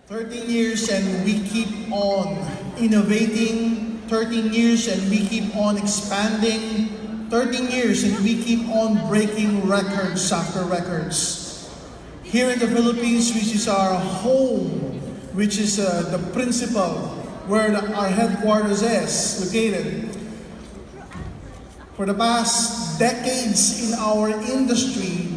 13 years and we keep on innovating, 13 years and we keep on expanding, 13 years and we keep on breaking records after records. Here in the Philippines, which is our home, which is the principal, where our headquarters is located. For the past decades in our industry,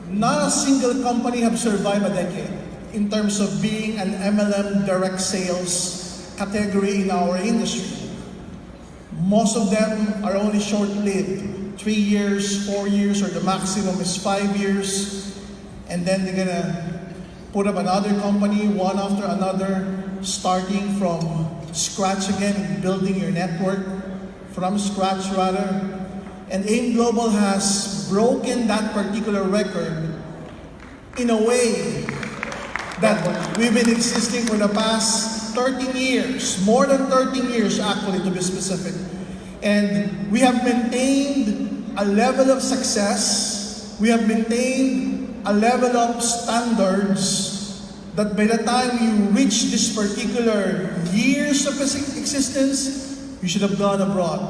not a single company have survived a decade in terms of being an MLM direct sales category in our industry. Most of them are only short-lived, 3 years, 4 years, or the maximum is 5 years. And then they're gonna put up another company, one after another, starting from scratch again and building your network from scratch rather. And AIM Global has broken that particular record in a way that we've been existing for the past 13 years, more than 13 years actually to be specific. And we have maintained a level of success, we have maintained a level of standards that by the time you reach this particular years of existence, you should have gone abroad.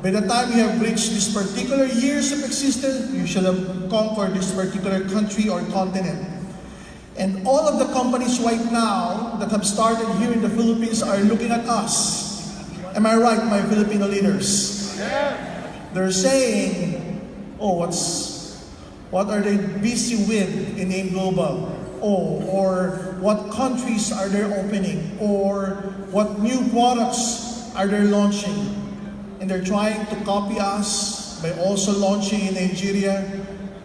By the time you have reached this particular years of existence, you should have conquered this particular country or continent. And all of the companies right now that have started here in the Philippines are looking at us. Am I right, my Filipino leaders? They're saying, oh, what are they busy with in AIM Global? Oh, or what countries are they opening? Or what new products are they launching? And they're trying to copy us by also launching in Nigeria.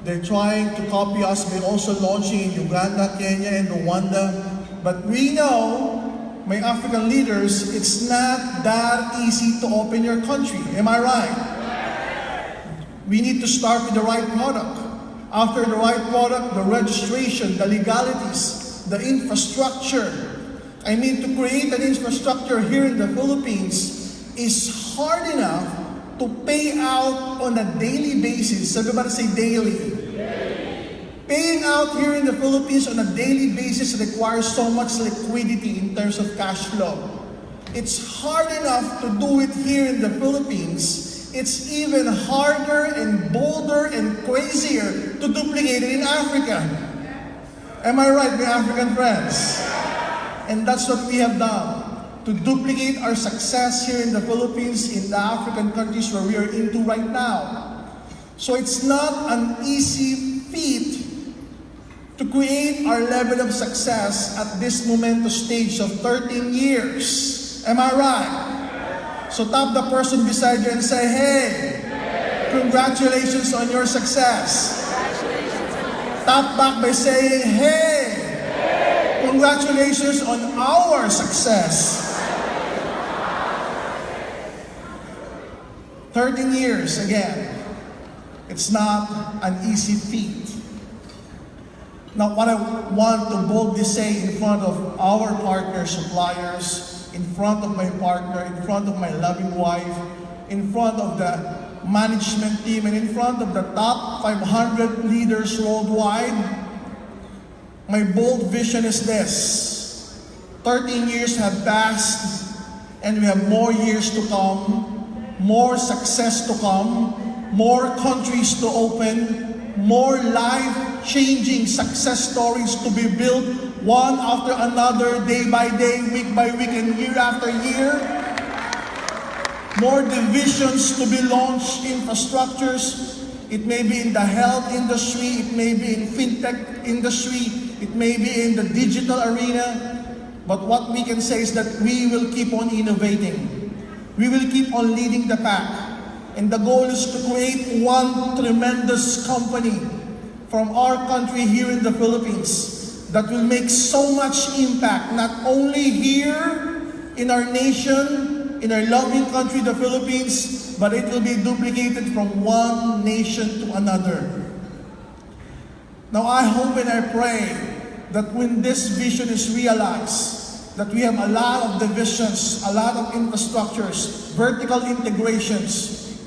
They're trying to copy us by also launching in Uganda, Kenya, and Rwanda. But we know, my African leaders, it's not that easy to open your country. Am I right? We need to start with the right product. After the right product, the registration, the legalities, the infrastructure. I mean, to create an infrastructure here in the Philippines is hard enough to pay out on a daily basis. Everybody say daily. Paying out here in the Philippines on a daily basis requires so much liquidity in terms of cash flow. It's hard enough to do it here in the Philippines. It's even harder and bolder and crazier to duplicate it in Africa. Am I right, my African friends? And that's what we have done. To duplicate our success here in the Philippines, in the African countries where we are into right now. So it's not an easy feat to create our level of success at this momentous stage of 13 years. Am I right? So tap the person beside you and say, hey, congratulations on your success. Tap back by saying, hey, congratulations on our success. 13 years, again, it's not an easy feat. Now, what I want to boldly say in front of our partners, suppliers, in front of my partner, in front of my loving wife, in front of the management team, and in front of the top 500 leaders worldwide, my bold vision is this. 13 years have passed, and we have more years to come. More success to come, more countries to open, more life-changing success stories to be built one after another, day by day, week by week, and year after year. More divisions to be launched, infrastructures. It may be in the health industry, it may be in fintech industry, it may be in the digital arena. But what we can say is that we will keep on innovating. We will keep on leading the pack. And the goal is to create one tremendous company from our country here in the Philippines that will make so much impact, not only here in our nation, in our loving country, the Philippines, but it will be duplicated from one nation to another. Now I hope and I pray that when this vision is realized, that we have a lot of divisions, a lot of infrastructures, vertical integrations.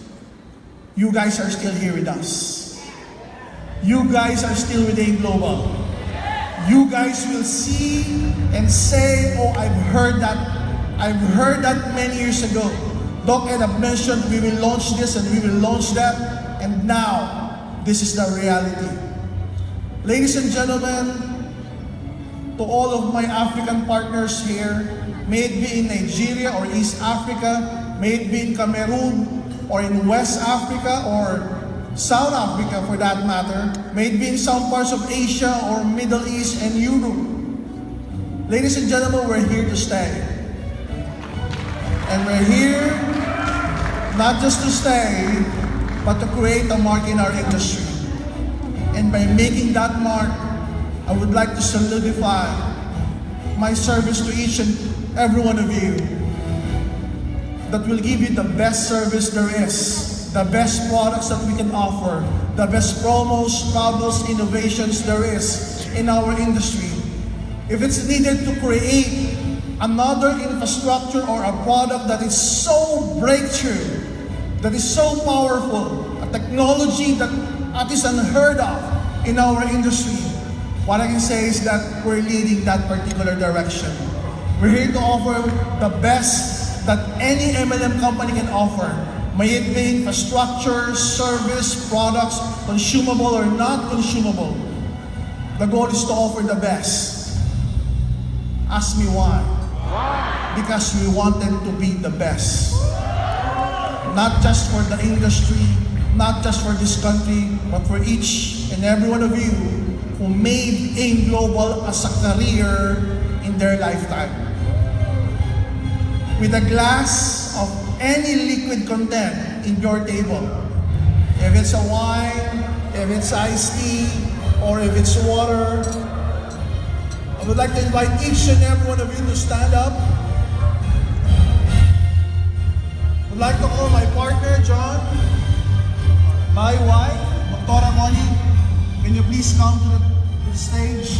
You guys are still here with us. You guys are still with AIM Global. you guys will see and say, oh, I've heard that many years ago. Doc Ed have mentioned we will launch this and we will launch that, and now this is the reality. Ladies and gentlemen, to all of my African partners here, may it be in Nigeria or East Africa, may it be in Cameroon or in West Africa or South Africa for that matter, may it be in some parts of Asia or Middle East and Europe. Ladies and gentlemen, we're here to stay. And we're here not just to stay, but to create a mark in our industry. And by making that mark, I would like to solidify my service to each and every one of you that will give you the best service there is, the best products that we can offer, the best promos, travels, innovations there is in our industry. If it's needed to create another infrastructure or a product that is so breakthrough, that is so powerful, a technology that is unheard of in our industry, what I can say is that we're leading that particular direction. We're here to offer the best that any MLM company can offer. May it be infrastructure, service, products, consumable or not consumable. The goal is to offer the best. Ask me why. Because we want them to be the best. Not just for the industry, not just for this country, but for each and every one of you who made AIM Global as a career in their lifetime. With a glass of any liquid content in your table, if it's a wine, if it's iced tea, or if it's water, I would like to invite each and every one of you to stand up. I would like to call my partner, John, my wife, Dr. Connie. Can you please come to the stage?